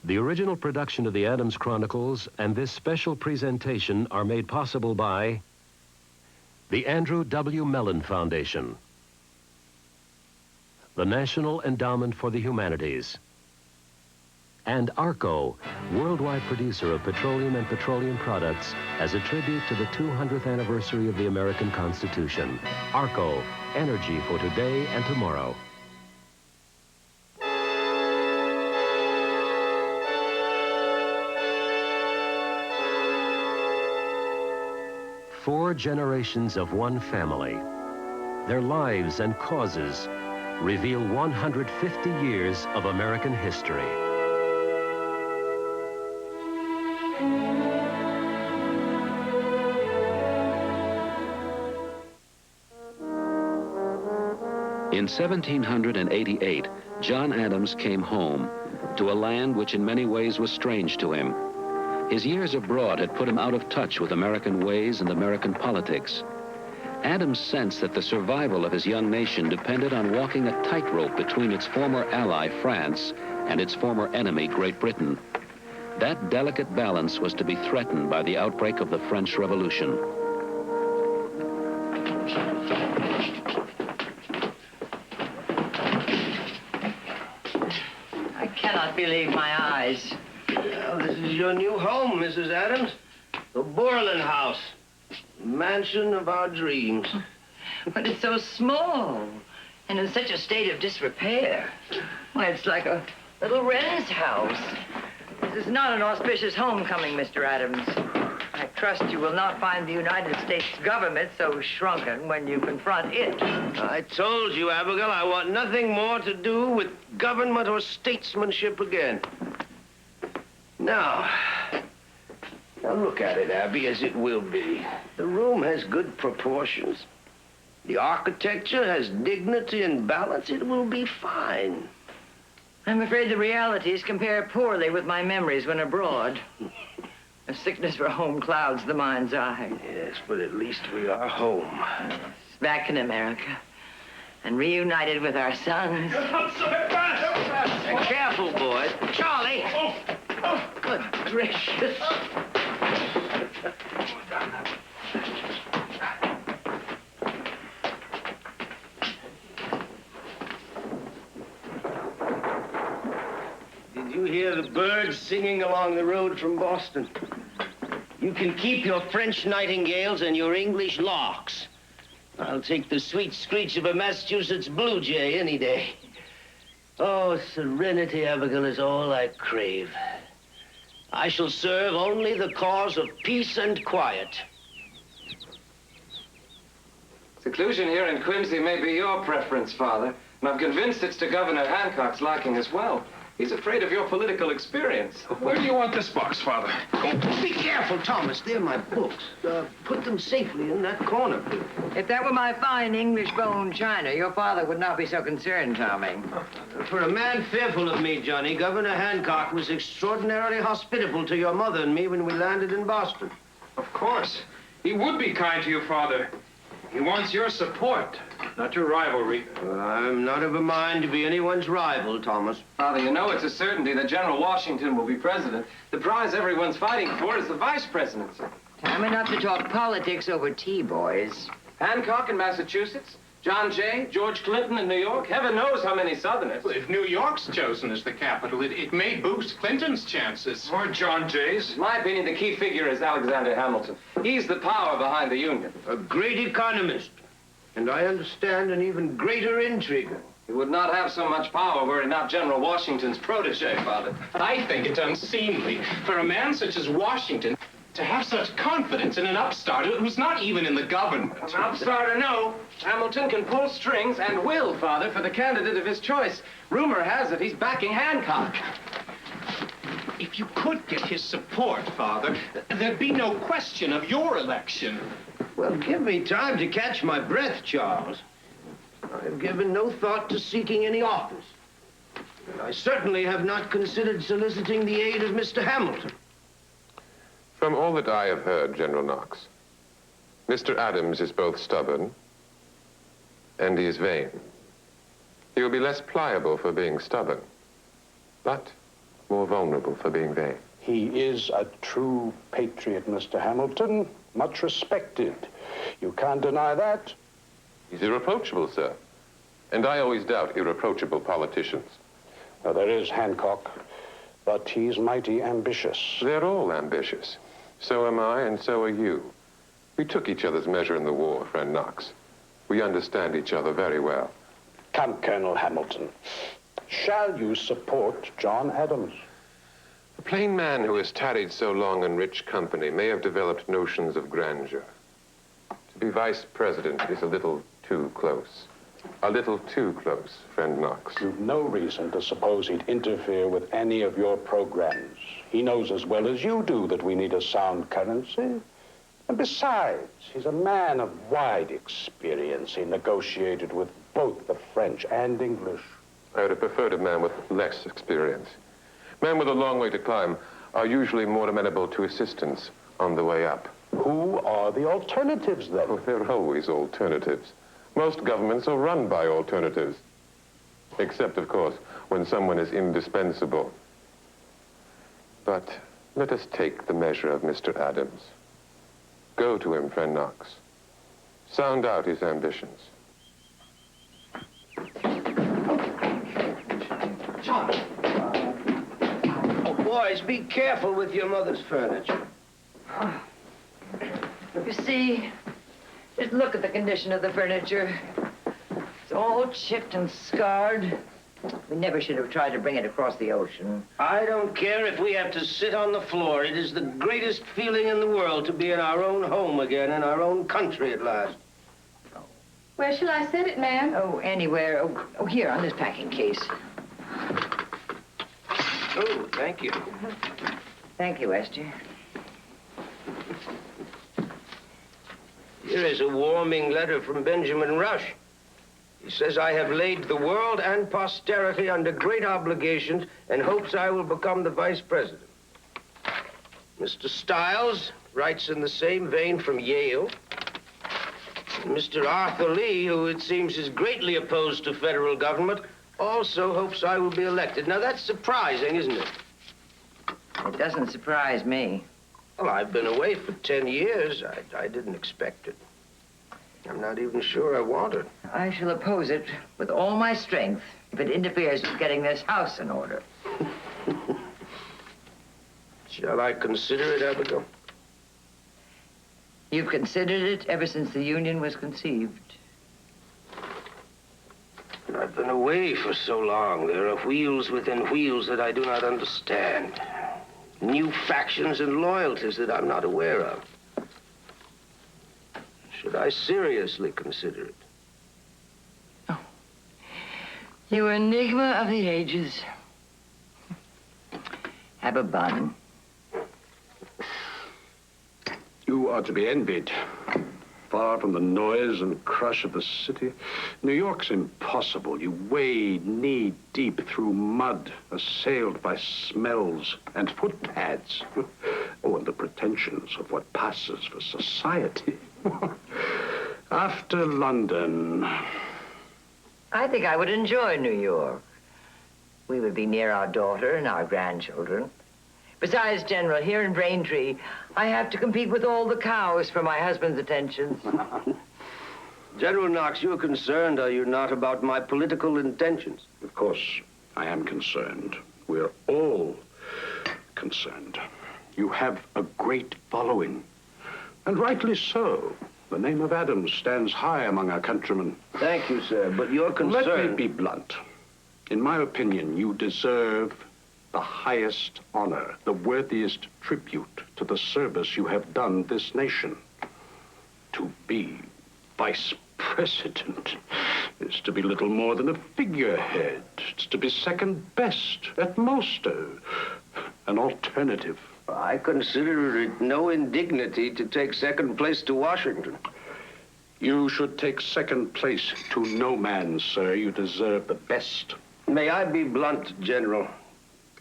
The original production of the Adams Chronicles and this special presentation are made possible by the Andrew W. Mellon Foundation, the National Endowment for the Humanities, and ARCO, worldwide producer of petroleum and petroleum products, as a tribute to the 200th anniversary of the American Constitution. ARCO, energy for today and tomorrow. Four generations of one family. Their lives and causes reveal 150 years of American history. In 1788, John Adams came home to a land which in many ways was strange to him. His years abroad had put him out of touch with American ways and American politics. Adams sensed that the survival of his young nation depended on walking a tightrope between its former ally, France, and its former enemy, Great Britain. That delicate balance was to be threatened by the outbreak of the French Revolution. I cannot believe my eyes. Well, this is your new home, Mrs. Adams. The Borland House. Mansion of our dreams. But it's so small and in such a state of disrepair. Why, it's like a little wren's house. This is not an auspicious homecoming, Mr. Adams. I trust you will not find the United States government so shrunken when you confront it. I told you, Abigail, I want nothing more to do with government or statesmanship again. Now look at it, Abby, as it will be. The room has good proportions. The architecture has dignity and balance. It will be fine. I'm afraid the realities compare poorly with my memories when abroad. A sickness for home clouds the mind's eye. Yes, but at least we are home. Back in America and reunited with our sons. Careful, boys. Charlie! Good gracious. Did you hear the birds singing along the road from Boston? You can keep your French nightingales and your English larks. I'll take the sweet screech of a Massachusetts blue jay any day. Oh, serenity, Abigail, is all I crave. I shall serve only the cause of peace and quiet. Seclusion here in Quincy may be your preference, Father, and I'm convinced it's to Governor Hancock's liking as well. He's afraid of your political experience. Where do you want this box, Father? Oh, be careful, Thomas. They're my books. Put them safely in that corner, please. If that were my fine English bone china, your father would not be so concerned, Tommy. For a man fearful of me, Johnny, Governor Hancock was extraordinarily hospitable to your mother and me when we landed in Boston. Of course. He would be kind to you, Father. He wants your support, not your rivalry. Well, I'm not of a mind to be anyone's rival, Thomas. Father, you know it's a certainty that General Washington will be president. The prize everyone's fighting for is the vice presidency. Time enough to talk politics over tea, boys. Hancock in Massachusetts, John Jay, George Clinton in New York. Heaven knows how many Southerners. Well, if New York's chosen as the capital, it may boost Clinton's chances. Or John Jay's. In my opinion, the key figure is Alexander Hamilton. He's the power behind the Union. A great economist. And I understand an even greater intriguer. He would not have so much power were he not General Washington's protege, Father. I think it's unseemly for a man such as Washington to have such confidence in an upstart who's not even in the government. An upstart or no, Hamilton can pull strings and will, Father, for the candidate of his choice. Rumor has it he's backing Hancock. If you could get his support, Father, there'd be no question of your election. Well, give me time to catch my breath, Charles. I've given no thought to seeking any office. And I certainly have not considered soliciting the aid of Mr. Hamilton. From all that I have heard, General Knox, Mr. Adams is both stubborn and he is vain. He will be less pliable for being stubborn, but more vulnerable for being they. He is a true patriot, Mr. Hamilton. Much respected. You can't deny that. He's irreproachable, sir. And I always doubt irreproachable politicians. Now, there is Hancock, but he's mighty ambitious. They're all ambitious. So am I, and so are you. We took each other's measure in the war, friend Knox. We understand each other very well. Come, Colonel Hamilton. Shall you support John Adams? A plain man who has tarried so long in rich company may have developed notions of grandeur. To be vice president is a little too close. A little too close, friend Knox. You've no reason to suppose he'd interfere with any of your programs. He knows as well as you do that we need a sound currency. And besides, he's a man of wide experience. He negotiated with both the French and English. I would have preferred a man with less experience. Men with a long way to climb are usually more amenable to assistance on the way up. Who are the alternatives, then? Oh, there are always alternatives. Most governments are run by alternatives. Except, of course, when someone is indispensable. But let us take the measure of Mr. Adams. Go to him, friend Knox. Sound out his ambitions. Oh, boys, be careful with your mother's furniture. You see, just look at the condition of the furniture. It's all chipped and scarred. We never should have tried to bring it across the ocean. I don't care if we have to sit on the floor. It is the greatest feeling in the world to be in our own home again, in our own country at last. Where shall I set it, ma'am? Oh, anywhere. Oh, here, on this packing case. Oh, thank you. Thank you, Esther. Here is a warming letter from Benjamin Rush. He says, I have laid the world and posterity under great obligations and hopes I will become the vice president. Mr. Stiles writes in the same vein from Yale. And Mr. Arthur Lee, who it seems is greatly opposed to federal government, also hopes I will be elected. Now, that's surprising, isn't it? It doesn't surprise me. Well, I've been away for 10 years. I didn't expect it. I'm not even sure I want it. I shall oppose it with all my strength if it interferes with getting this house in order. Shall I consider it, Abigail? You've considered it ever since the Union was conceived. I've been away for so long. There are wheels within wheels that I do not understand. New factions and loyalties that I'm not aware of. Should I seriously consider it? Oh. You enigma of the ages. Have a bun. You are to be envied. Far from the noise and crush of the city. New York's impossible. You wade knee-deep through mud, assailed by smells and footpads. Oh, and the pretensions of what passes for society. After London. I think I would enjoy New York. We would be near our daughter and our grandchildren. Besides, General, here in Braintree, I have to compete with all the cows for my husband's attentions. General Knox, you're concerned, are you not, about my political intentions? Of course, I am concerned. We're all concerned. You have a great following, and rightly so. The name of Adams stands high among our countrymen. Thank you, sir, but you're concerned... Let me be blunt. In my opinion, you deserve the highest honor, the worthiest tribute to the service you have done this nation. To be vice president is to be little more than a figurehead. It's to be second best, at most, an alternative. I consider it no indignity to take second place to Washington. You should take second place to no man, sir. You deserve the best. May I be blunt, General?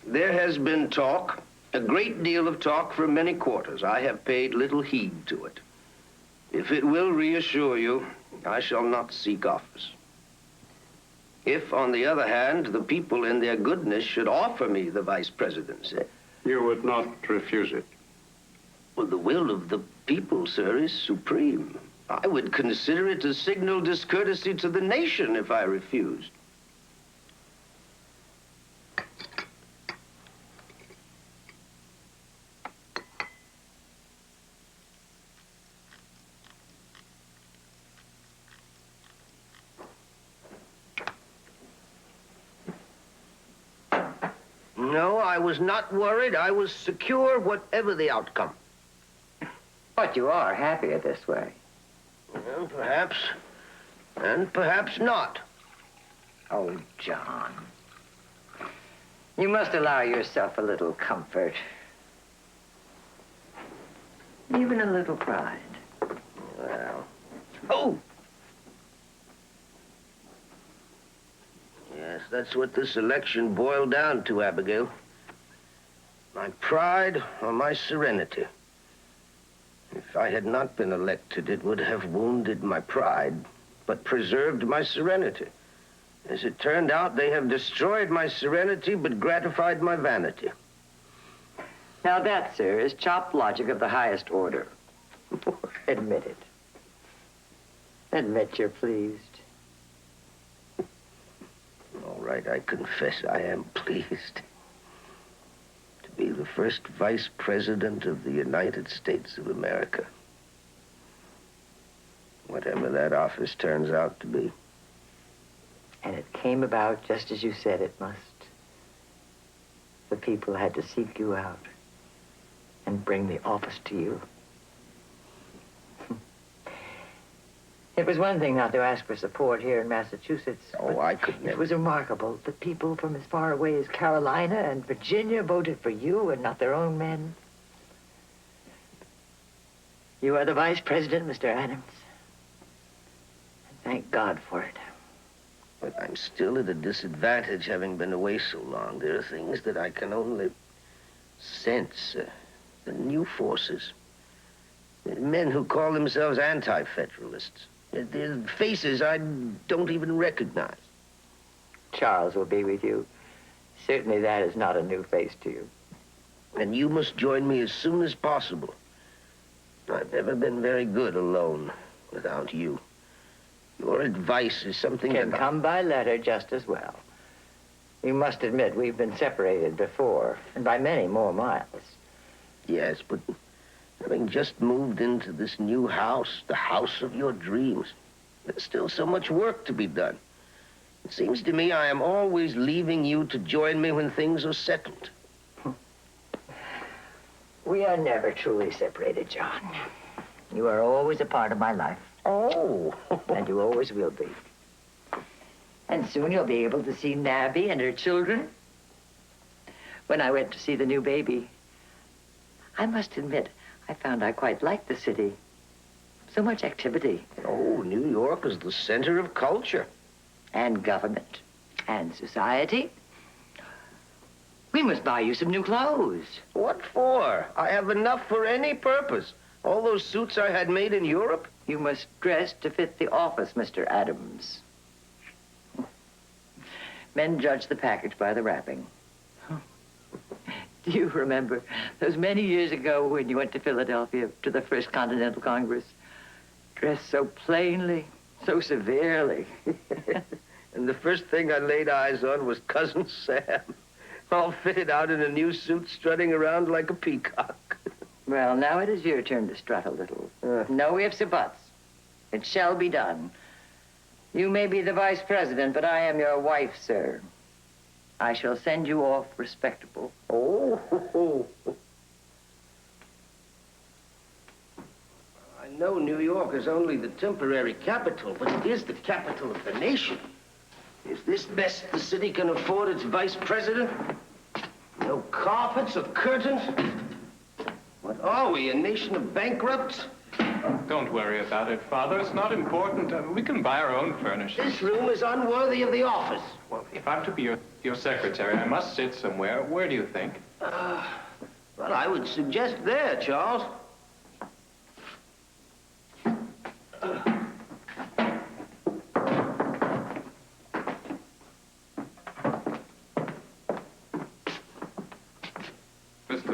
There has been talk, a great deal of talk from many quarters. I have paid little heed to it. If it will reassure you, I shall not seek office. If, on the other hand, the people in their goodness should offer me the vice presidency. You would not refuse it. Well, the will of the people, sir, is supreme. I would consider it a signal discourtesy to the nation if I refused. No, I was not worried. I was secure, whatever the outcome. But you are happier this way. Well, perhaps, and perhaps not. Oh, John. You must allow yourself a little comfort. Even a little pride. Well, oh! Yes, that's what this election boiled down to, Abigail. My pride or my serenity. If I had not been elected, it would have wounded my pride, but preserved my serenity. As it turned out, they have destroyed my serenity, but gratified my vanity. Now that, sir, is chopped logic of the highest order. Admit it. Admit you're pleased. All right, I confess I am pleased. To be the first vice president of the United States of America. Whatever that office turns out to be. And it came about just as you said it must. The people had to seek you out and bring the office to you. It was one thing not to ask for support here in Massachusetts. Oh, I could never. It was remarkable that people from as far away as Carolina and Virginia voted for you and not their own men. You are the vice president, Mr. Adams. And thank God for it. But I'm still at a disadvantage, having been away so long. There are things that I can only sense. The new forces. Men who call themselves anti-federalists. Their faces I don't even recognize. Charles will be with you. Certainly that is not a new face to you. And you must join me as soon as possible. I've never been very good alone without you. Your advice is something Can that come by letter just as well. You must admit we've been separated before, and by many more miles. Yes, but having just moved into this new house, the house of your dreams, there's still so much work to be done. It seems to me I am always leaving you to join me when things are settled. We are never truly separated, John. You are always a part of my life. Oh. And you always will be. And soon you'll be able to see Nabby and her children. When I went to see the new baby, I must admit, I found I quite liked the city. So much activity. Oh, New York is the center of culture. And government. And society. We must buy you some new clothes. What for? I have enough for any purpose. All those suits I had made in Europe. You must dress to fit the office, Mr. Adams. Men judge the package by the wrapping. Do you remember those many years ago when you went to Philadelphia to the First Continental Congress? Dressed so plainly, so severely. And the first thing I laid eyes on was Cousin Sam, all fitted out in a new suit, strutting around like a peacock. Well, now it is your turn to strut a little. No ifs or buts. It shall be done. You may be the vice president, but I am your wife, sir. I shall send you off respectable. Oh. I know New York is only the temporary capital, but it is the capital of the nation. Is this best the city can afford its vice president? No carpets or curtains? What are we, a nation of bankrupts? Don't worry about it, Father. It's not important. We can buy our own furniture. This room is unworthy of the office. Well, if I'm to be your secretary, I must sit somewhere. Where do you think? Well, I would suggest there, Charles.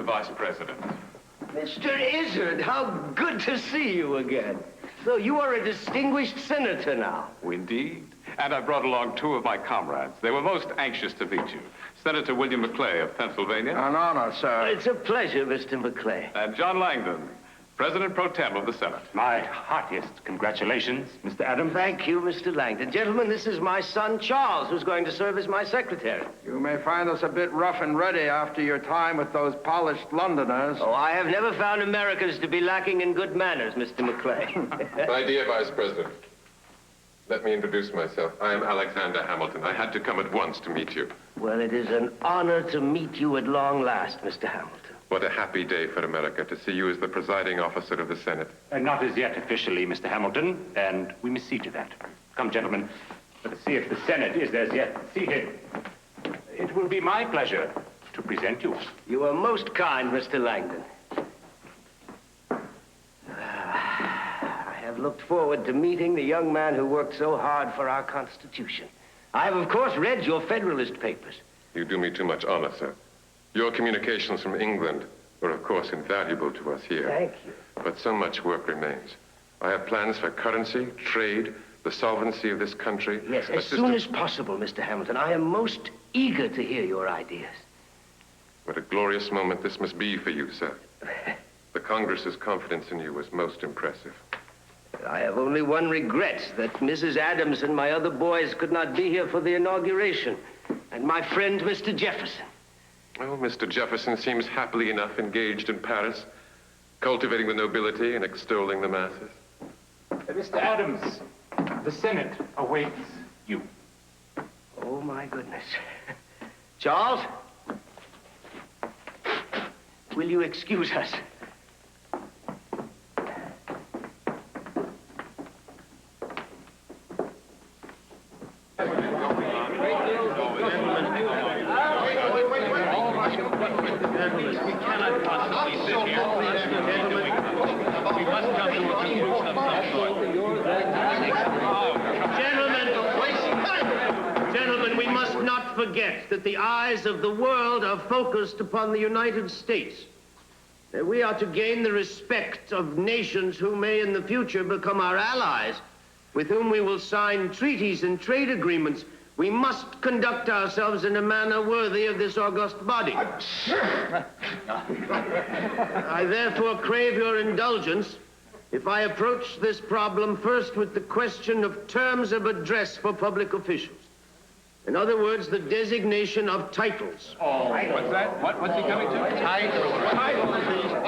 Vice President. Mr. Izzard, how good to see you again. So you are a distinguished senator now. Indeed. And I brought along two of my comrades. They were most anxious to meet you. Senator William McClay of Pennsylvania. An honor, sir. It's a pleasure, Mr. McClay. And John Langdon, President Pro Tem of the Senate. My heartiest congratulations, Mr. Adams. Thank you, Mr. Langdon. Gentlemen, this is my son, Charles, who's going to serve as my secretary. You may find us a bit rough and ready after your time with those polished Londoners. Oh, I have never found Americans to be lacking in good manners, Mr. McClay. My dear Vice President, let me introduce myself. I am Alexander Hamilton. I had to come at once to meet you. Well, it is an honor to meet you at long last, Mr. Hamilton. What a happy day for America to see you as the presiding officer of the Senate. Not as yet officially, Mr. Hamilton, and we must see to that. Come, gentlemen, let us see if the Senate is as yet seated. It will be my pleasure to present you. You are most kind, Mr. Langdon. I have looked forward to meeting the young man who worked so hard for our Constitution. I have, of course, read your Federalist papers. You do me too much honor, sir. Your communications from England were, of course, invaluable to us here. Thank you. But so much work remains. I have plans for currency, trade, the solvency of this country. Yes, as soon as possible, Mr. Hamilton. I am most eager to hear your ideas. What a glorious moment this must be for you, sir. The Congress's confidence in you was most impressive. I have only one regret, that Mrs. Adams and my other boys could not be here for the inauguration. And my friend, Mr. Jefferson. Oh, Mr. Jefferson seems happily enough engaged in Paris, cultivating the nobility and extolling the masses. Mr. Adams, the Senate awaits you. Oh, my goodness. Charles? Will you excuse us? Gentlemen, we must not forget that the eyes of the world are focused upon the United States. That we are to gain the respect of nations who may in the future become our allies, with whom we will sign treaties and trade agreements. We must conduct ourselves in a manner worthy of this august body. I therefore crave your indulgence if I approach this problem first with the question of terms of address for public officials. In other words, the designation of titles. Oh, what's that? What's he coming to? Titles.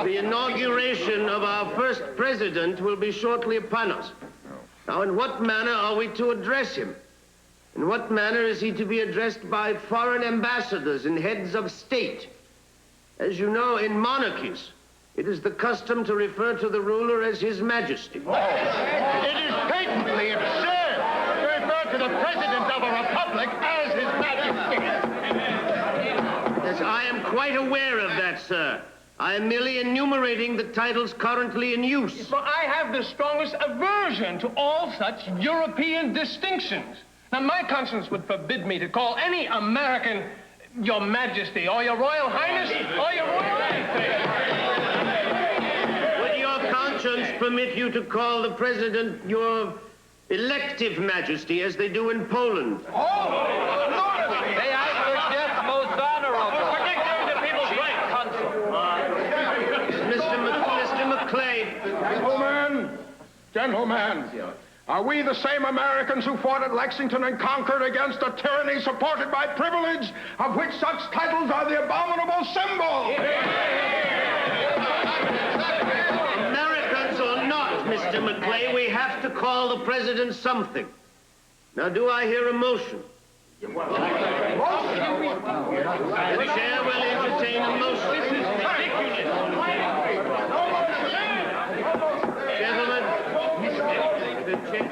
The inauguration of our first president will be shortly upon us. Now, in what manner are we to address him? In what manner is he to be addressed by foreign ambassadors and heads of state? As you know, in monarchies, it is the custom to refer to the ruler as His Majesty. Oh. It is patently absurd to refer to the president of a republic as His Majesty. Yes, I am quite aware of that, sir. I am merely enumerating the titles currently in use. But I have the strongest aversion to all such European distinctions. Now, my conscience would forbid me to call any American Your Majesty, or Your Royal Highness, or Your Royal anything. Would your conscience permit you to call the president Your Elective Majesty, as they do in Poland? Oh, Lord! May I suggest most honorable? Protecting the people's rights. Mr. McClay. Gentlemen, are we the same Americans who fought at Lexington and conquered against a tyranny supported by privilege, of which such titles are the abominable symbol? Americans or not, Mr. McClay, we have to call the president something. Now, do I hear a motion? The chair will entertain a motion. This is ridiculous. Gentlemen, the chair.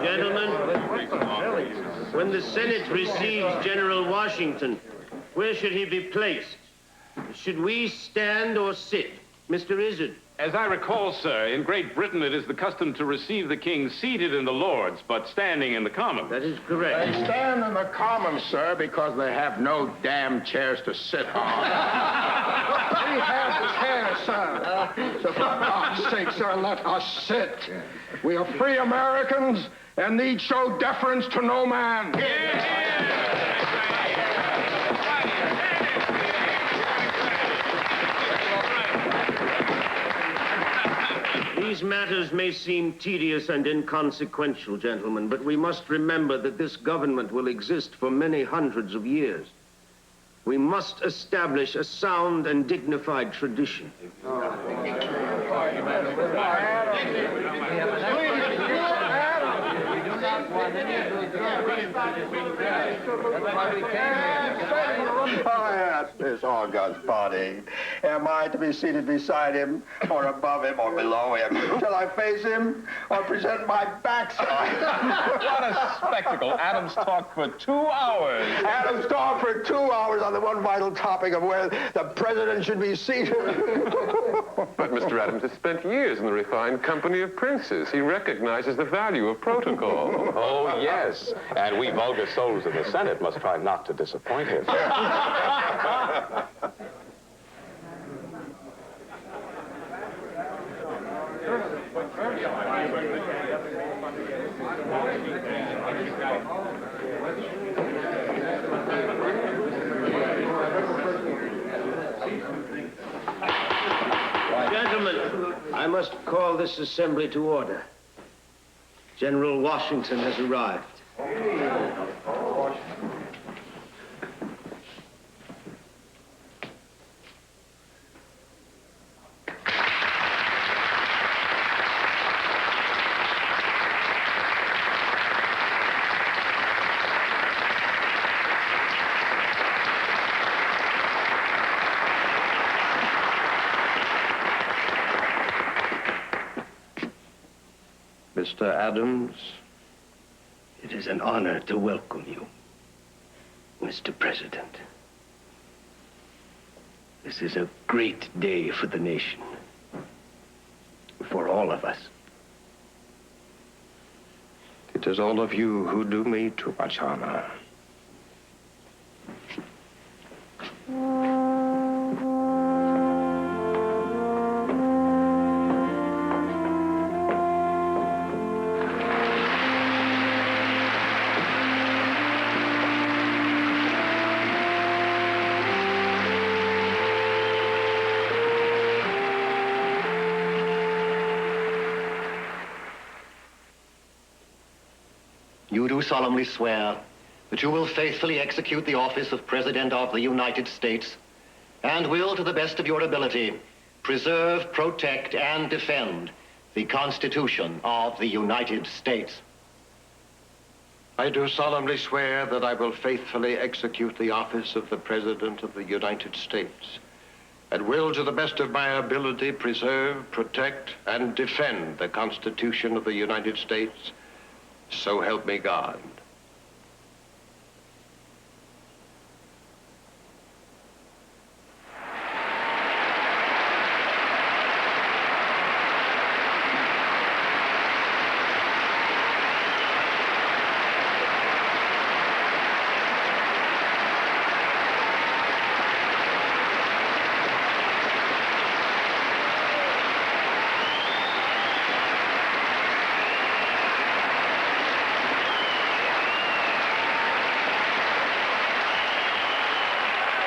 Gentlemen, when the Senate receives General Washington, where should he be placed? Should we stand or sit? Mr. Izzard? As I recall, sir, in Great Britain it is the custom to receive the king seated in the Lords, but standing in the Commons. That is correct. They stand in the Commons, sir, because they have no damn chairs to sit on. We have chairs, sir. So for God's sake, sir, let us sit. We are free Americans and need show deference to no man. These matters may seem tedious and inconsequential, gentlemen, but we must remember that this government will exist for many hundreds of years. We must establish a sound and dignified tradition. Oh, yes, Miss Horgan's body. Am I to be seated beside him, or above him, or below him? Shall I face him, or present my backside? What a spectacle. Adams talked for 2 hours. Adams talked for 2 hours on the one vital topic of where the president should be seated. But Mr. Adams has spent years in the refined company of princes. He recognizes the value of protocol. Oh, yes. And we vulgar souls of the Senate must try not to disappoint him. Gentlemen, I must call this assembly to order. General Washington has arrived. Mr. Adams, it is an honor to welcome you, Mr. President. This is a great day for the nation, for all of us. It is all of you who do me too much honor. You do solemnly swear that you will faithfully execute the office of President of the United States and will, to the best of your ability, preserve, protect, and defend the Constitution of the United States. I do solemnly swear that I will faithfully execute the office of the President of the United States and will, to the best of my ability, preserve, protect, and defend the Constitution of the United States. So help me God.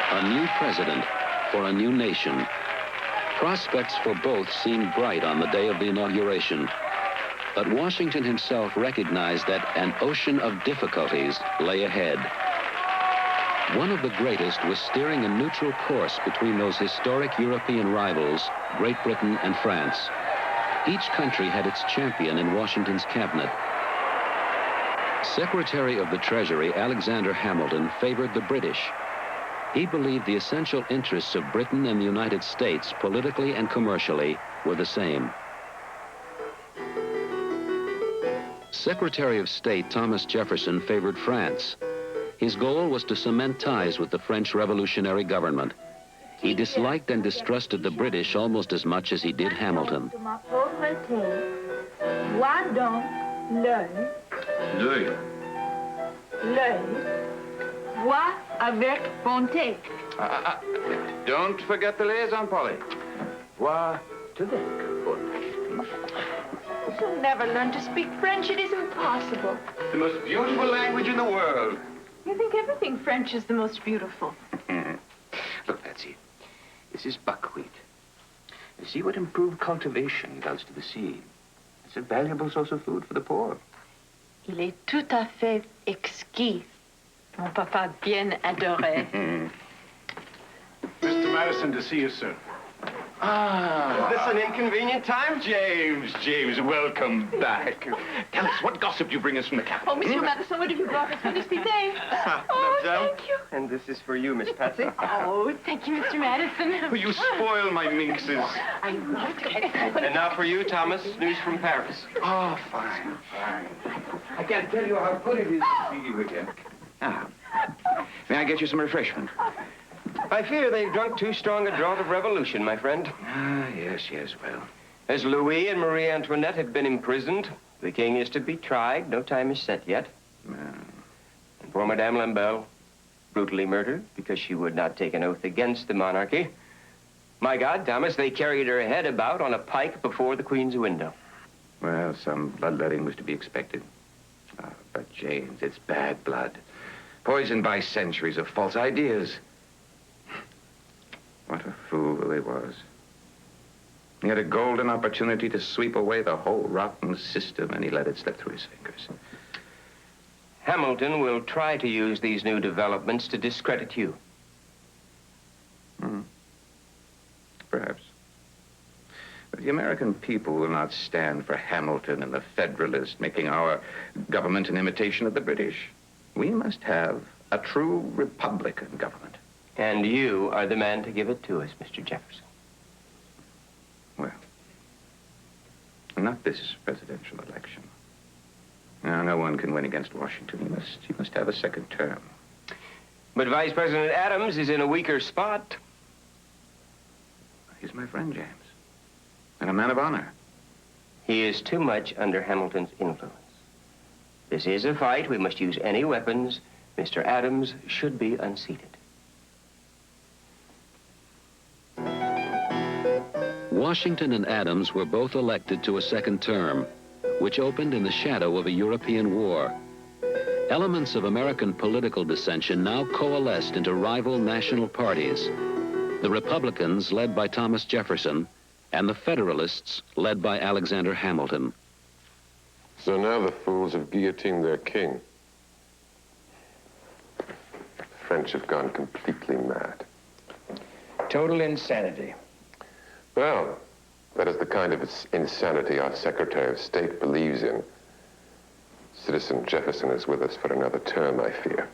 A new president for a new nation. Prospects for both seemed bright on the day of the inauguration. But Washington himself recognized that an ocean of difficulties lay ahead. One of the greatest was steering a neutral course between those historic European rivals, Great Britain and France. Each country had its champion in Washington's cabinet. Secretary of the Treasury Alexander Hamilton favored the British. He believed the essential interests of Britain and the United States, politically and commercially, were the same. Secretary of State Thomas Jefferson favored France. His goal was to cement ties with the French revolutionary government. He disliked and distrusted the British almost as much as he did Hamilton. Don't forget the liaison, Polly. Voir to the You'll never learn to speak French. It is impossible. The most beautiful language in the world. You think everything French is the most beautiful. Look, Patsy, this is buckwheat. You see what improved cultivation does to the seed. It's a valuable source of food for the poor. Il est tout à fait exquis. Mon papa bien adoré. Mr. Madison to see you, sir. Is this an inconvenient time? James, welcome back. Tell us, what gossip do you bring us from the capital? Oh, Monsieur Madison, what have you brought us for this day? Oh, thank you. And this is for you, Miss Patsy. Oh, thank you, Mr. Madison. You spoil my minxes. I love it. And now for you, Thomas, news from Paris. Oh, fine. I can't tell you how good it is to see you again. May I get you some refreshment? I fear they've drunk too strong a draught of revolution, my friend. Yes, well. As Louis and Marie Antoinette have been imprisoned, the king is to be tried. No time is set yet. And poor Madame Lamberle, brutally murdered because she would not take an oath against the monarchy. My God, Thomas, they carried her head about on a pike before the Queen's window. Well, some bloodletting was to be expected. But, James, it's bad blood. Poisoned by centuries of false ideas. What a fool he was. He had a golden opportunity to sweep away the whole rotten system, and he let it slip through his fingers. Hamilton will try to use these new developments to discredit you. Perhaps. But the American people will not stand for Hamilton and the Federalists making our government an imitation of the British. We must have a true Republican government. And you are the man to give it to us, Mr. Jefferson. Well, not this presidential election. Now, no one can win against Washington. He must have a second term. But Vice President Adams is in a weaker spot. He's my friend, James. And a man of honor. He is too much under Hamilton's influence. This is a fight. We must use any weapons. Mr. Adams should be unseated. Washington and Adams were both elected to a second term, which opened in the shadow of a European war. Elements of American political dissension now coalesced into rival national parties. The Republicans, led by Thomas Jefferson, and the Federalists, led by Alexander Hamilton. So now the fools have guillotined their king. The French have gone completely mad. Total insanity. Well, that is the kind of insanity our Secretary of State believes in. Citizen Jefferson is with us for another term, I fear.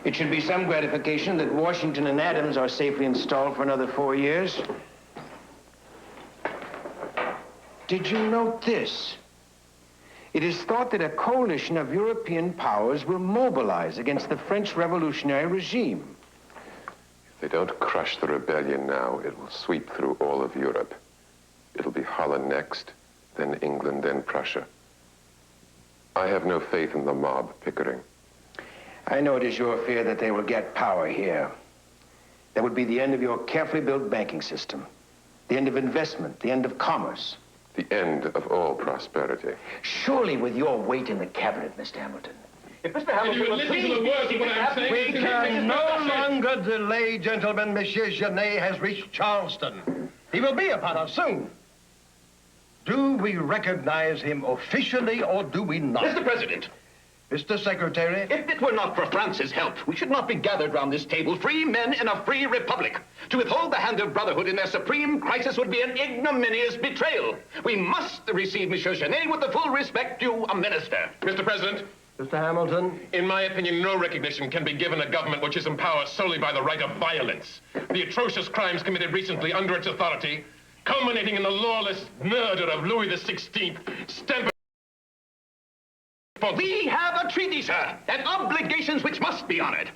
It should be some gratification that Washington and Adams are safely installed for another 4 years. Did you note this? It is thought that a coalition of European powers will mobilize against the French revolutionary regime. If they don't crush the rebellion now, it will sweep through all of Europe. It'll be Holland next, then England, then Prussia. I have no faith in the mob, Pickering. I know it is your fear that they will get power here. That would be the end of your carefully built banking system, the end of investment, the end of commerce. The end of all prosperity. Surely with your weight in the cabinet, Mr. Hamilton. If Mr. Hamilton will please... We can no longer delay, gentlemen. Monsieur Genet has reached Charleston. He will be upon us soon. Do we recognize him officially or do we not? Mr. President. Mr. Secretary. If it were not for France's help, we should not be gathered round this table, free men in a free republic. To withhold the hand of brotherhood in their supreme crisis would be an ignominious betrayal. We must receive Monsieur Genet with the full respect due a minister. Mr. President. Mr. Hamilton. In my opinion, no recognition can be given a government which is empowered solely by the right of violence. The atrocious crimes committed recently under its authority, culminating in the lawless murder of Louis XVI, stamp. We have a treaty, sir, and obligations which must be honored.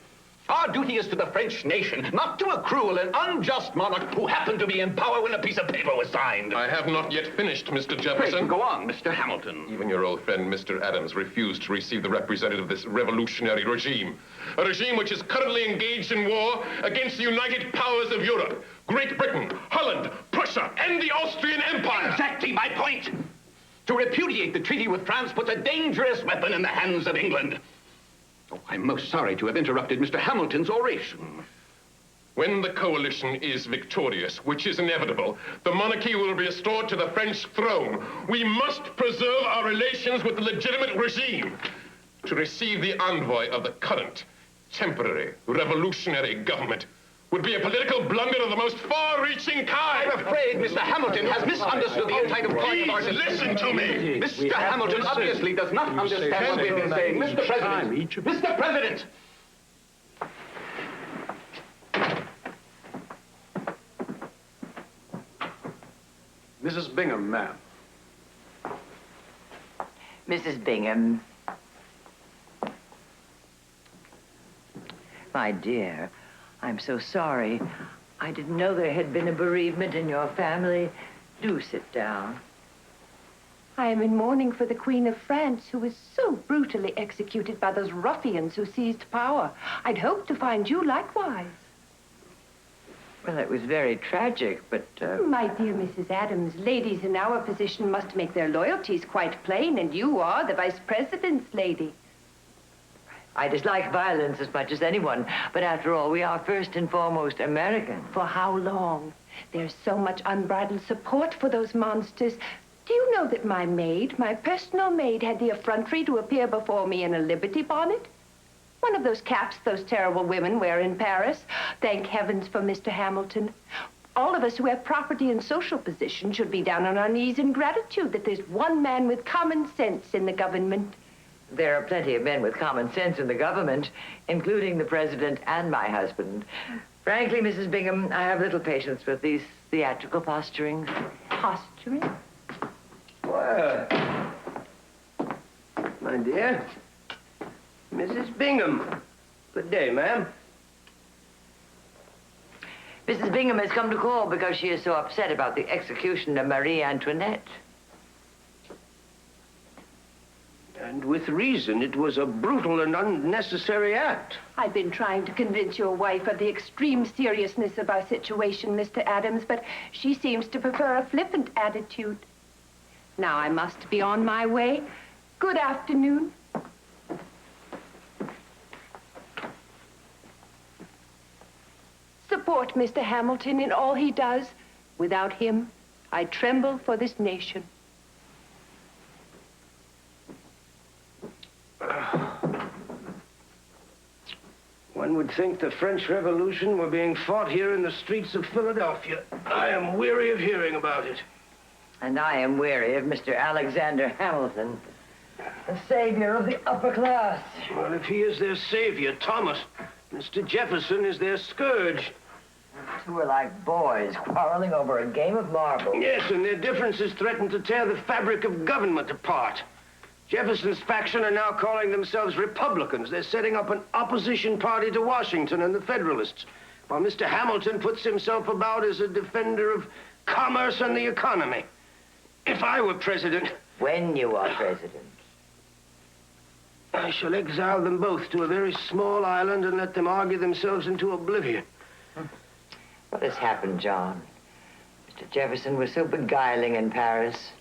Our duty is to the French nation, not to a cruel and unjust monarch who happened to be in power when a piece of paper was signed. I have not yet finished, Mr. Jefferson. Pray, go on, Mr. Hamilton. Even your old friend, Mr. Adams, refused to receive the representative of this revolutionary regime. A regime which is currently engaged in war against the united powers of Europe. Great Britain, Holland, Prussia, and the Austrian Empire. Exactly my point. To repudiate the treaty with France puts a dangerous weapon in the hands of England. Oh, I'm most sorry to have interrupted Mr. Hamilton's oration. When the coalition is victorious, which is inevitable, the monarchy will be restored to the French throne. We must preserve our relations with the legitimate regime. To receive the envoy of the current, temporary, revolutionary government would be a political blunder of the most far-reaching kind. I'm afraid Mr. Hamilton has misunderstood the entitled part of our... Please listen to me! Mr. Hamilton obviously does not understand what we've been saying. Mr. President! Mr. President! Mrs. Bingham, ma'am. Mrs. Bingham. My dear, I'm so sorry. I didn't know there had been a bereavement in your family. Do sit down. I am in mourning for the Queen of France, who was so brutally executed by those ruffians who seized power. I'd hoped to find you likewise. Well, it was very tragic, but... My dear Mrs. Adams, ladies in our position must make their loyalties quite plain, and you are the Vice President's lady. I dislike violence as much as anyone, but after all, we are first and foremost American. For how long? There's so much unbridled support for those monsters. Do you know that my maid, my personal maid, had the effrontery to appear before me in a Liberty bonnet? One of those caps those terrible women wear in Paris. Thank heavens for Mr. Hamilton. All of us who have property and social position should be down on our knees in gratitude that there's one man with common sense in the government. There are plenty of men with common sense in the government, including the president and my husband. Frankly, Mrs. Bingham, I have little patience with these theatrical posturings. Posturing? Well, my dear, Mrs. Bingham. Good day, ma'am. Mrs. Bingham has come to call because she is so upset about the execution of Marie Antoinette. And with reason. It was a brutal and unnecessary act. I've been trying to convince your wife of the extreme seriousness of our situation, Mr. Adams, but she seems to prefer a flippant attitude. Now I must be on my way. Good afternoon. Support Mr. Hamilton in all he does. Without him, I tremble for this nation. One would think the French Revolution were being fought here in the streets of Philadelphia. I am weary of hearing about it. And I am weary of Mr. Alexander Hamilton, the savior of the upper class. Well, if he is their savior, Thomas, Mr. Jefferson is their scourge. Two are like boys quarreling over a game of marbles. Yes, and their differences threaten to tear the fabric of government apart. Jefferson's faction are now calling themselves Republicans. They're setting up an opposition party to Washington and the Federalists, while Mr. Hamilton puts himself about as a defender of commerce and the economy. If I were president... When you are president. I shall exile them both to a very small island and let them argue themselves into oblivion. What has happened, John? Mr. Jefferson was so beguiling in Paris.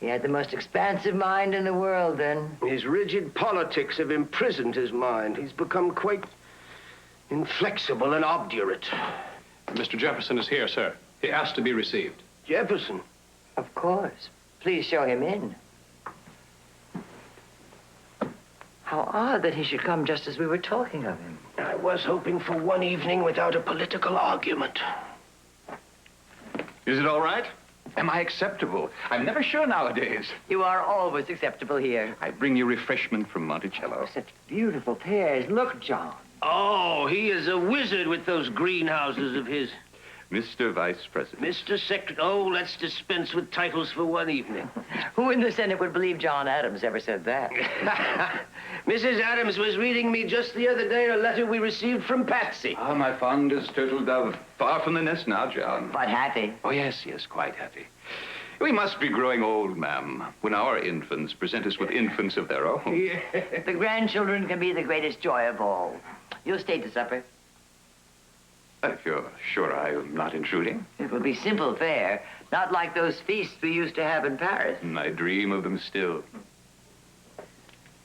He had the most expansive mind in the world then. His rigid politics have imprisoned his mind. He's become quite inflexible and obdurate. Mr. Jefferson is here, sir. He asked to be received. Jefferson? Of course. Please show him in. How odd that he should come just as we were talking of him. I was hoping for one evening without a political argument. Is it all right? Am I acceptable? I'm never sure nowadays. You are always acceptable here. I bring you refreshment from Monticello. Such beautiful pears. Look, John. Oh, he is a wizard with those greenhouses of his. Mr. Vice President. Mr. Secretary. Oh, let's dispense with titles for one evening. Who in the Senate would believe John Adams ever said that? Mrs. Adams was reading me just the other day a letter we received from Patsy. Ah, my fondest turtle dove. Far from the nest now, John. But happy. Oh, yes, quite happy. We must be growing old, ma'am, when our infants present us with infants of their own. Yeah. The grandchildren can be the greatest joy of all. You'll stay to supper. If you're sure I am not intruding. It will be simple fare, not like those feasts we used to have in Paris. I dream of them still.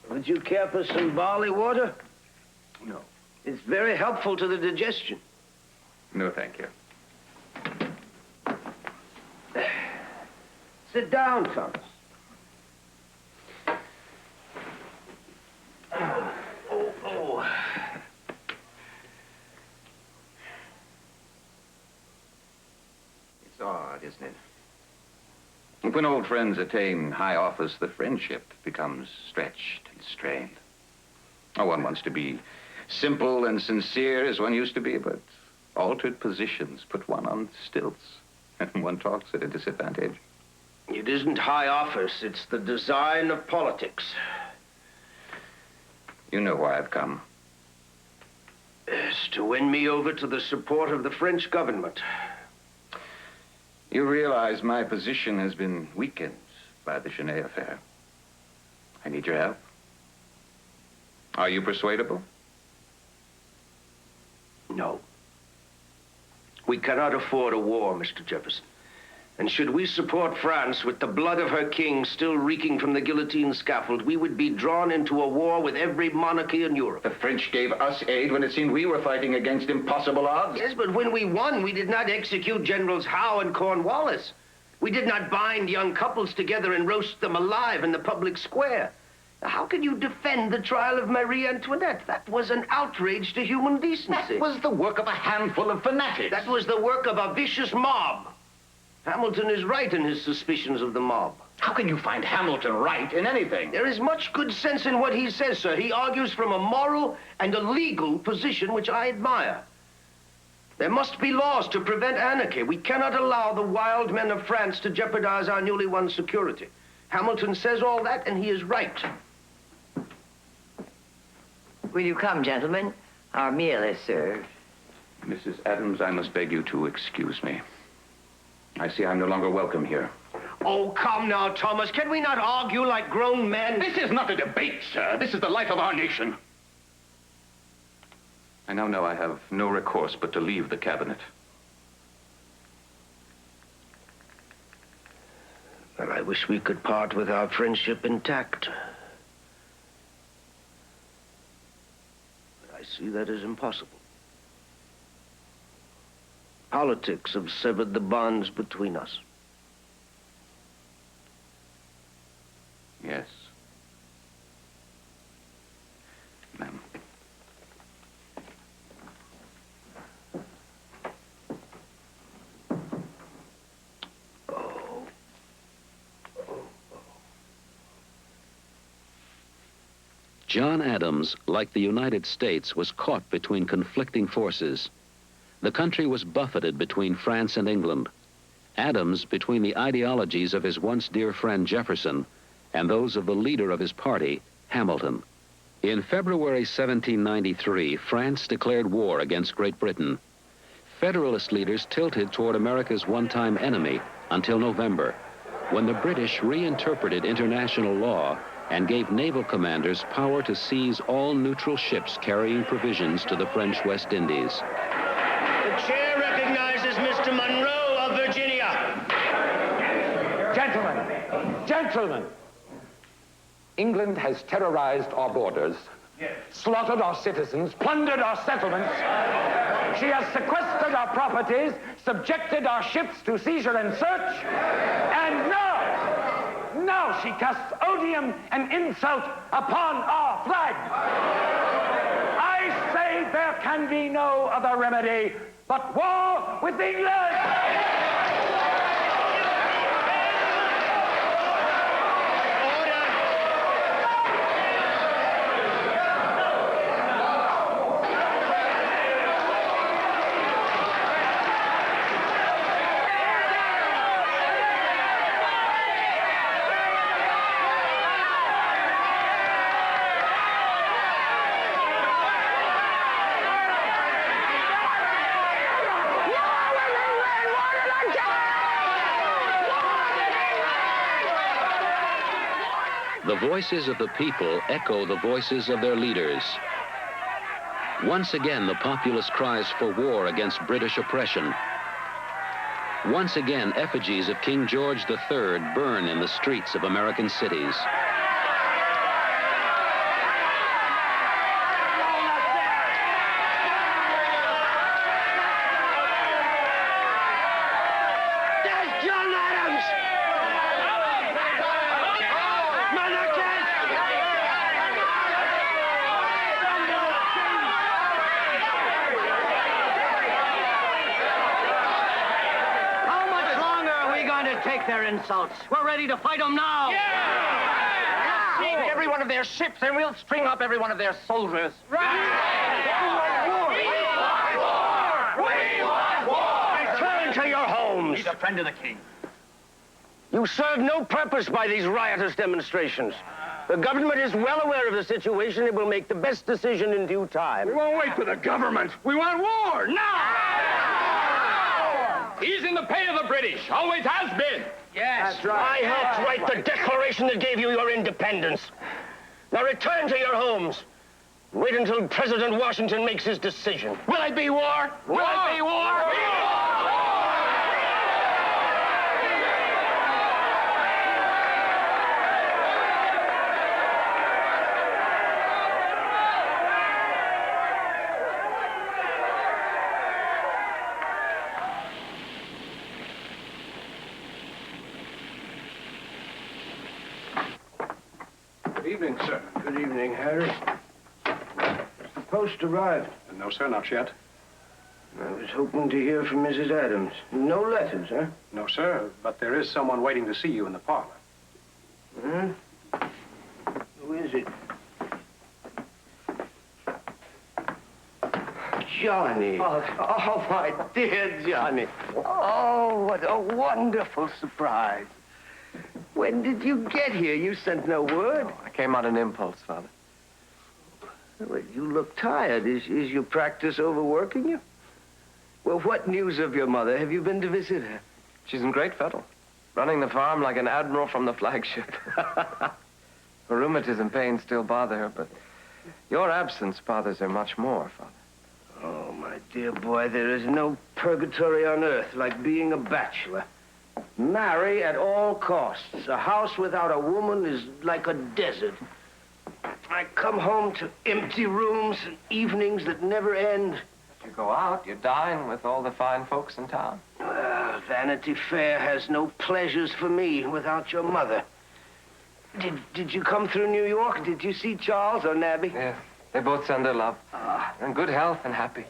Would you care for some barley water? No. It's very helpful to the digestion. No, thank you. Sit down, Thomas. Oh. It's odd, isn't it? When old friends attain high office, the friendship becomes stretched and strained. Oh, one wants to be simple and sincere as one used to be, but altered positions put one on stilts, and one talks at a disadvantage. It isn't high office, it's the design of politics. You know why I've come. It's to win me over to the support of the French government. You realize my position has been weakened by the Genet affair. I need your help. Are you persuadable? No. We cannot afford a war, Mr. Jefferson. And should we support France with the blood of her king still reeking from the guillotine scaffold, we would be drawn into a war with every monarchy in Europe. The French gave us aid when it seemed we were fighting against impossible odds. Yes, but when we won, we did not execute Generals Howe and Cornwallis. We did not bind young couples together and roast them alive in the public square. How can you defend the trial of Marie Antoinette? That was an outrage to human decency. That was the work of a handful of fanatics. That was the work of a vicious mob. Hamilton is right in his suspicions of the mob. How can you find Hamilton right in anything? There is much good sense in what he says, sir. He argues from a moral and a legal position which I admire. There must be laws to prevent anarchy. We cannot allow the wild men of France to jeopardize our newly won security. Hamilton says all that, and he is right. Will you come, gentlemen? Our meal is served. Mrs. Adams, I must beg you to excuse me. I see I'm no longer welcome here. Oh, come now, Thomas. Can we not argue like grown men? This is not a debate, sir. This is the life of our nation. I now know I have no recourse but to leave the cabinet. Well, I wish we could part with our friendship intact. But I see that is impossible. Politics have severed the bonds between us. Yes. Ma'am. John Adams, like the United States, was caught between conflicting forces. The country was buffeted between France and England. Adams between the ideologies of his once dear friend Jefferson and those of the leader of his party, Hamilton. In February 1793, France declared war against Great Britain. Federalist leaders tilted toward America's one-time enemy until November, when the British reinterpreted international law and gave naval commanders power to seize all neutral ships carrying provisions to the French West Indies. The chair recognizes Mr. Monroe of Virginia. Gentlemen, England has terrorized our borders, slaughtered our citizens, plundered our settlements. She has sequestered our properties, subjected our ships to seizure and search, and now she casts odium and insult upon our flag. I say there can be no other remedy but war with England. The voices of the people echo the voices of their leaders. Once again, the populace cries for war against British oppression. Once again, effigies of King George III burn in the streets of American cities. Their insults. We're ready to fight them now. Yeah! Seize every one of their ships, and we'll string up every one of their soldiers. Right! We want war! Return to your homes. He's a friend of the king. You serve no purpose by these riotous demonstrations. The government is well aware of the situation and will make the best decision in due time. We won't wait for the government. We want war now! He's in the pay of the British. Always has been. Yes. That's right. I helped write the declaration that gave you your independence. Now return to your homes. Wait until President Washington makes his decision. Will it be war? Will it be war? Good evening, sir. Good evening, Harry. The post arrived. No, sir, not yet. I was hoping to hear from Mrs. Adams. No letters, huh? No, sir, but there is someone waiting to see you in the parlor. Huh? Who is it? Johnny. Oh, my dear Johnny. Oh, what a wonderful surprise. When did you get here? You sent no word. I came on an impulse, Father. Well, you look tired. Is your practice overworking you? Well, what news of your mother? Have you been to visit her? She's in great fettle, running the farm like an admiral from the flagship. Her rheumatism pains still bother her, but your absence bothers her much more, Father. Oh, my dear boy, there is no purgatory on earth like being a bachelor. Marry at all costs. A house without a woman is like a desert. I come home to empty rooms and evenings that never end. If you go out, you dine with all the fine folks in town. Well, Vanity Fair has no pleasures for me without your mother. Did you come through New York? Did you see Charles or Nabby? Yes, they both send their love. They're in good health and happy.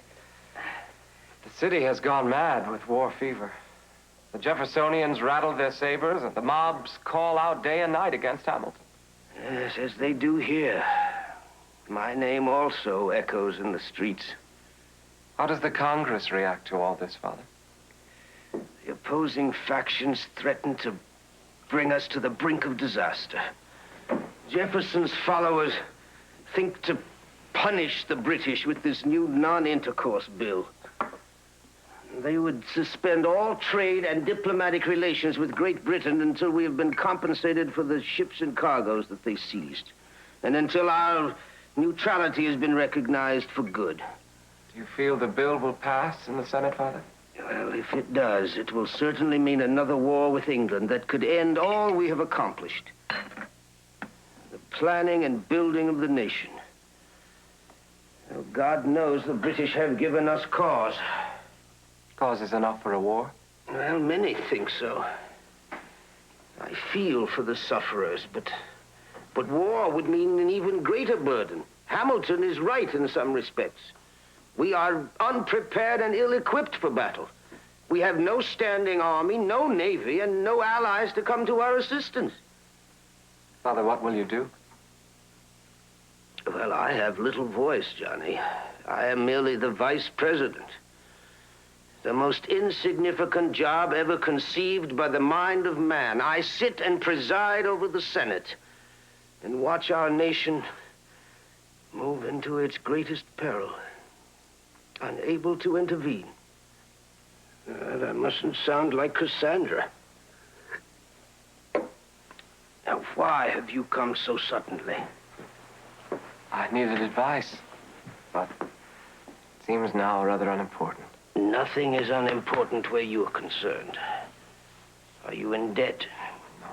The city has gone mad with war fever. The Jeffersonians rattle their sabers, and the mobs call out day and night against Hamilton. Yes, as they do here. My name also echoes in the streets. How does the Congress react to all this, Father? The opposing factions threaten to bring us to the brink of disaster. Jefferson's followers think to punish the British with this new non-intercourse bill. They would suspend all trade and diplomatic relations with Great Britain until we have been compensated for the ships and cargoes that they seized, and until our neutrality has been recognized for good. Do you feel the bill will pass in the Senate, Father? Well, if it does, it will certainly mean another war with England that could end all we have accomplished. The planning and building of the nation. Well, God knows the British have given us cause. Cause is enough for a war? Well, many think so. I feel for the sufferers, but war would mean an even greater burden. Hamilton is right in some respects. We are unprepared and ill-equipped for battle. We have no standing army, no navy, and no allies to come to our assistance. Father, what will you do? Well, I have little voice, Johnny. I am merely the vice president. The most insignificant job ever conceived by the mind of man. I sit and preside over the Senate and watch our nation move into its greatest peril, unable to intervene. That mustn't sound like Cassandra. Now, Why have you come so suddenly? I needed advice, but it seems now rather unimportant. Nothing is unimportant where you are concerned. Are you in debt? No.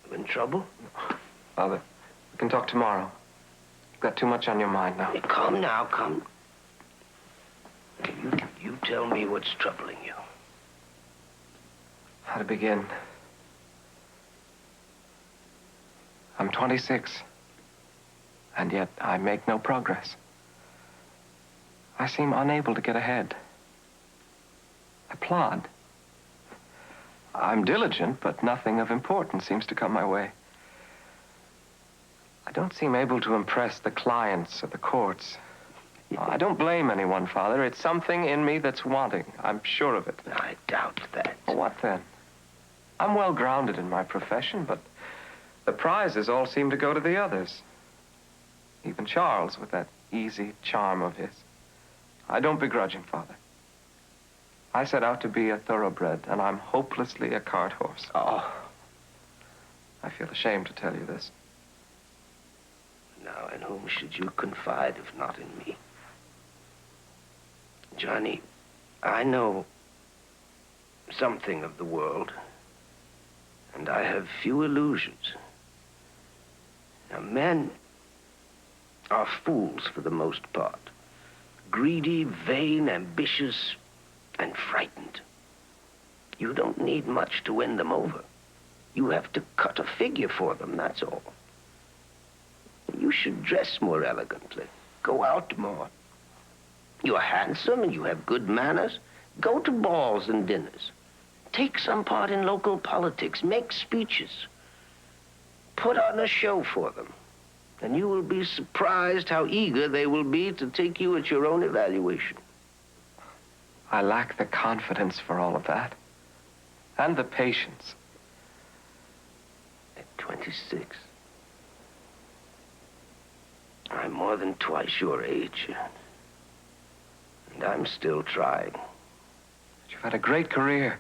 You in trouble? No. Father, we can talk tomorrow. You've got too much on your mind now. Come now, come. You tell me what's troubling you. How to begin? I'm 26, and yet I make no progress. I seem unable to get ahead. I plod. I'm diligent, but nothing of importance seems to come my way. I don't seem able to impress the clients or the courts. I don't blame anyone, Father. It's something in me that's wanting. I'm sure of it. I doubt that. Well, what then? I'm well grounded in my profession, but the prizes all seem to go to the others. Even Charles, with that easy charm of his. I don't begrudge him, Father. I set out to be a thoroughbred, and I'm hopelessly a cart horse. Oh. I feel ashamed to tell you this. Now, in whom should you confide if not in me? Johnny, I know something of the world, and I have few illusions. Now, men are fools for the most part. Greedy, vain, ambitious, and frightened. You don't need much to win them over. You have to cut a figure for them, that's all. You should dress more elegantly. Go out more. You're handsome and you have good manners. Go to balls and dinners. Take some part in local politics. Make speeches. Put on a show for them. And you will be surprised how eager they will be to take you at your own evaluation. I lack the confidence for all of that. And the patience. At 26. I'm more than twice your age. And I'm still trying. You've had a great career.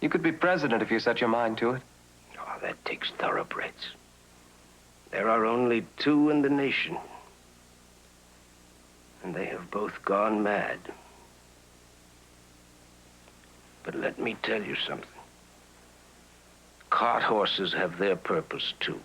You could be president if you set your mind to it. Oh, that takes thoroughbreds. There are only 2 in the nation. And they have both gone mad. But let me tell you something. Cart horses have their purpose, too.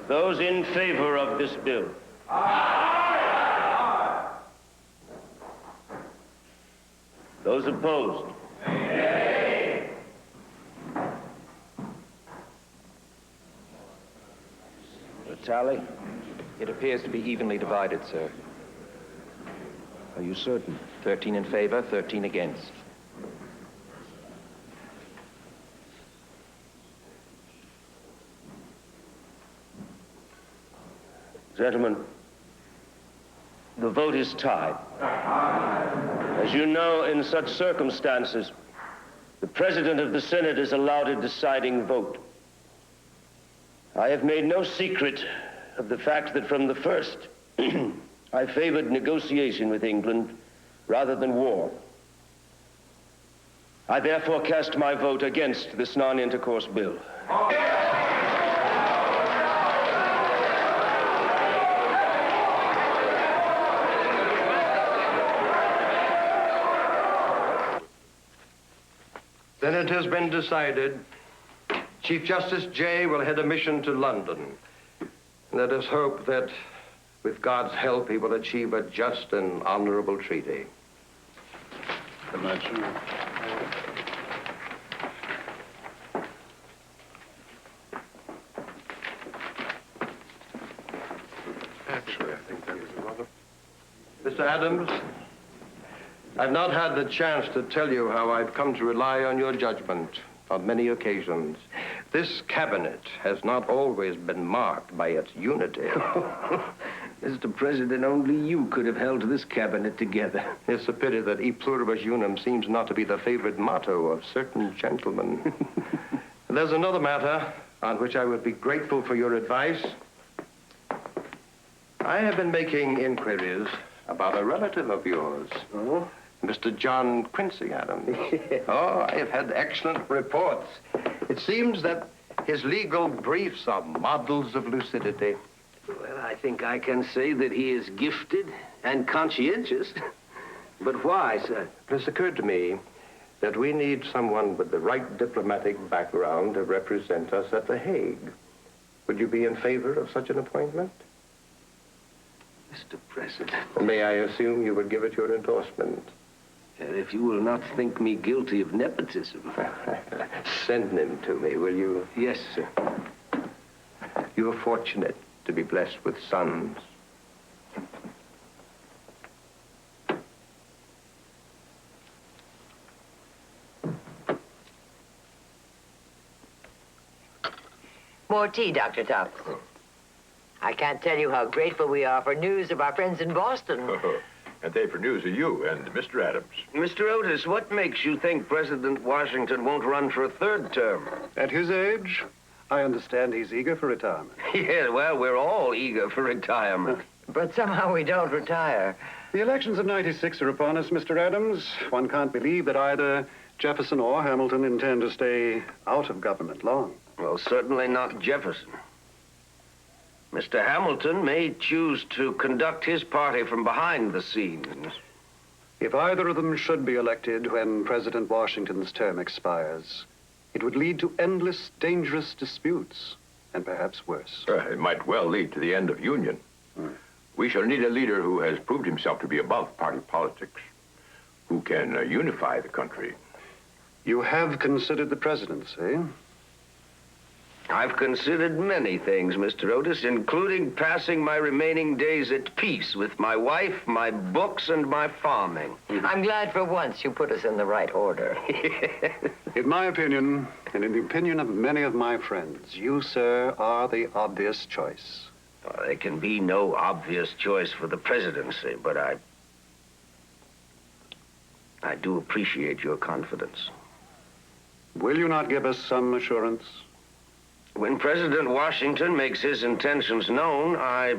Those in favor of this bill? Aye. Those opposed? Nay. The tally? It appears to be evenly divided, sir. Are you certain? 13 in favor, 13 against. Gentlemen, the vote is tied. As you know, in such circumstances, the President of the Senate is allowed a deciding vote. I have made no secret of the fact that from the first, I favored negotiation with England rather than war. I therefore cast my vote against this non-intercourse bill. Then it has been decided Chief Justice Jay will head a mission to London. Let us hope that, with God's help, he will achieve a just and honorable treaty. Imagine. Actually, I think there was another. Mr. Adams, I've not had the chance to tell you how I've come to rely on your judgment on many occasions. This cabinet has not always been marked by its unity. Mr. President, only you could have held this cabinet together. It's a pity that e pluribus unum seems not to be the favorite motto of certain gentlemen. There's another matter on which I would be grateful for your advice. I have been making inquiries About a relative of yours. Oh? Mr. John Quincy Adams. Oh, I have had excellent reports. It seems that his legal briefs are models of lucidity. Well, I think I can say that he is gifted and conscientious. But why, sir? It has occurred to me that we need someone with the right diplomatic background to represent us at The Hague. Would you be in favor of such an appointment? Mr. President. May I assume you would give it your endorsement? If you will not think me guilty of nepotism. Send him to me, will you? Yes, sir. You are fortunate to be blessed with sons. More tea, Dr. Tufts. I can't tell you how grateful we are for news of our friends in Boston. And they for news of you and Mr. Adams. Mr. Otis, what makes you think President Washington won't run for a third term? At his age, I understand he's eager for retirement. Yeah, well, we're all eager for retirement. But somehow we don't retire. The elections of '96 are upon us, Mr. Adams. One can't believe that either Jefferson or Hamilton intend to stay out of government long. Well, certainly not Jefferson. Mr. Hamilton may choose to conduct his party from behind the scenes. If either of them should be elected when President Washington's term expires, it would lead to endless, dangerous disputes, and perhaps worse. It might well lead to the end of union. We shall need a leader who has proved himself to be above party politics, who can unify the country. You have considered the presidency? I've considered many things, Mr. Otis, including passing my remaining days at peace with my wife, my books, and my farming. I'm glad for once you put us in the right order. In my opinion, and in the opinion of many of my friends, you, sir, are the obvious choice. Well, there can be no obvious choice for the presidency, but I do appreciate your confidence. Will you not give us some assurance? When President Washington makes his intentions known, I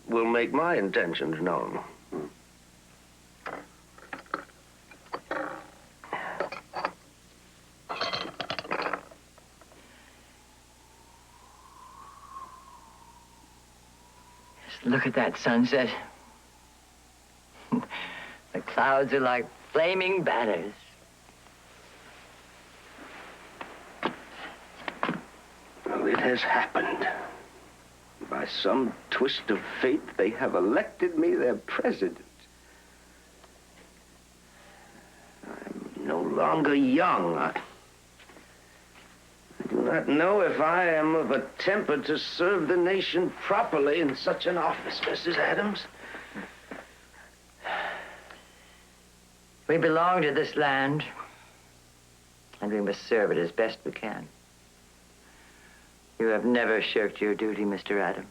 will make my intentions known. Just look at that sunset. The clouds are like flaming banners. It has happened. By some twist of fate, they have elected me their president. I'm no longer young. I do not know if I am of a temper to serve the nation properly in such an office, Mrs. Adams. We belong to this land, and we must serve it as best we can. You have never shirked your duty, Mr. Adams.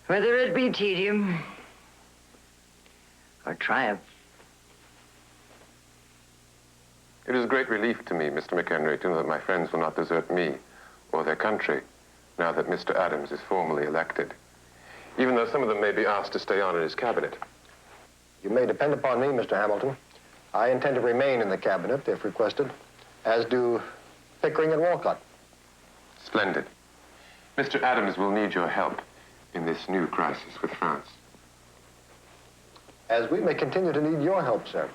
Whether it be tedium or triumph. It is a great relief to me, Mr. McHenry, to know that my friends will not desert me or their country now that Mr. Adams is formally elected, even though some of them may be asked to stay on in his cabinet. You may depend upon me, Mr. Hamilton. I intend to remain in the cabinet if requested, as do Pickering and Walcott. Splendid. Mr. Adams will need your help in this new crisis with France. As we may continue to need your help, sir.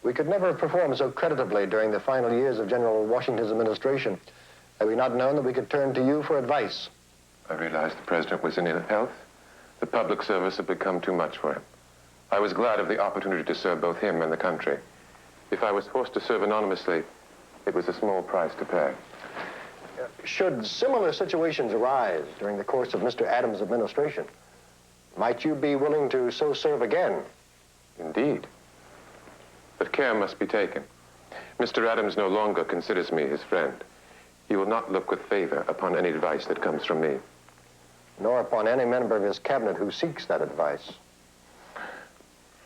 We could never have performed so creditably during the final years of General Washington's administration had we not known that we could turn to you for advice. I realized the president was in ill health. The public service had become too much for him. I was glad of the opportunity to serve both him and the country. If I was forced to serve anonymously, it was a small price to pay. Should similar situations arise during the course of Mr. Adams' administration, might you be willing to so serve again? Indeed. But care must be taken. Mr. Adams no longer considers me his friend. He will not look with favor upon any advice that comes from me. Nor upon any member of his cabinet who seeks that advice.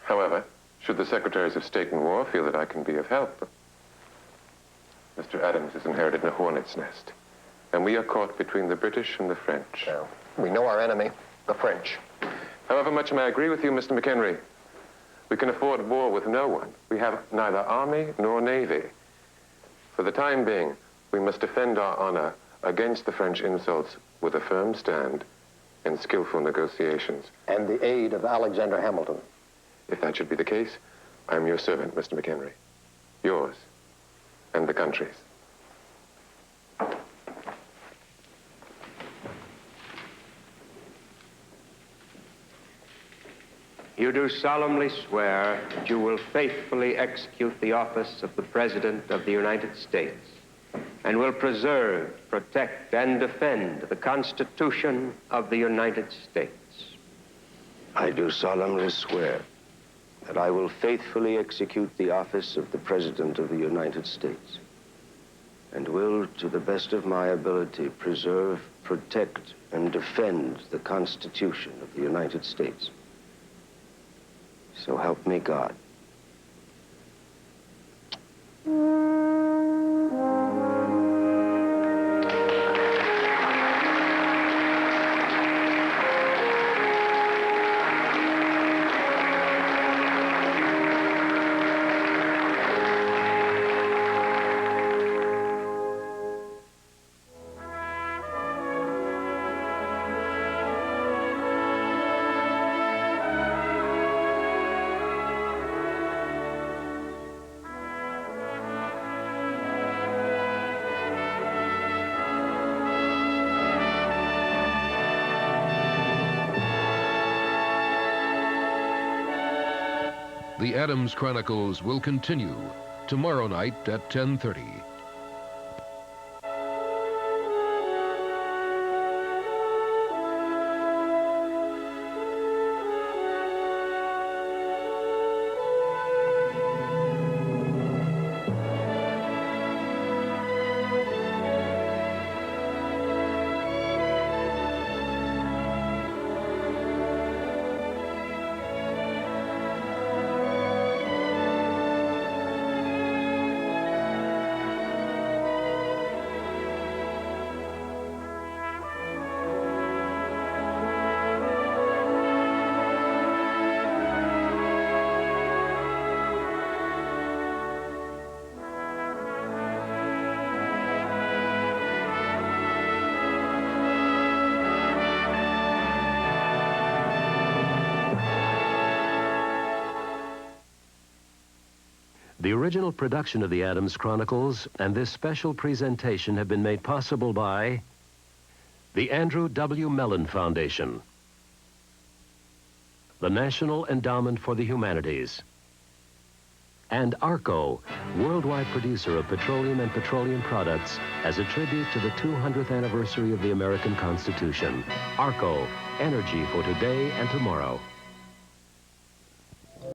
However, should the Secretaries of State and War feel that I can be of help, Mr. Adams has inherited a hornet's nest, and we are caught between the British and the French. We know our enemy, the French. If However much I may agree with you, Mr. McHenry, we can afford war with no one. We have neither army nor navy. For the time being, we must defend our honor against the French insults with a firm stand and skillful negotiations. And the aid of Alexander Hamilton. If that should be the case, I am your servant, Mr. McHenry. Yours and the country's. You do solemnly swear that you will faithfully execute the office of the President of the United States and will preserve, protect, and defend the Constitution of the United States. I do solemnly swear that I will faithfully execute the office of the President of the United States and will, to the best of my ability, preserve, protect, and defend the Constitution of the United States. So help me God. The Adams Chronicles will continue tomorrow night at 10:30. The original production of the Adams Chronicles and this special presentation have been made possible by the Andrew W. Mellon Foundation, the National Endowment for the Humanities, and ARCO, worldwide producer of petroleum and petroleum products, as a tribute to the 200th anniversary of the American Constitution. ARCO, energy for today and tomorrow.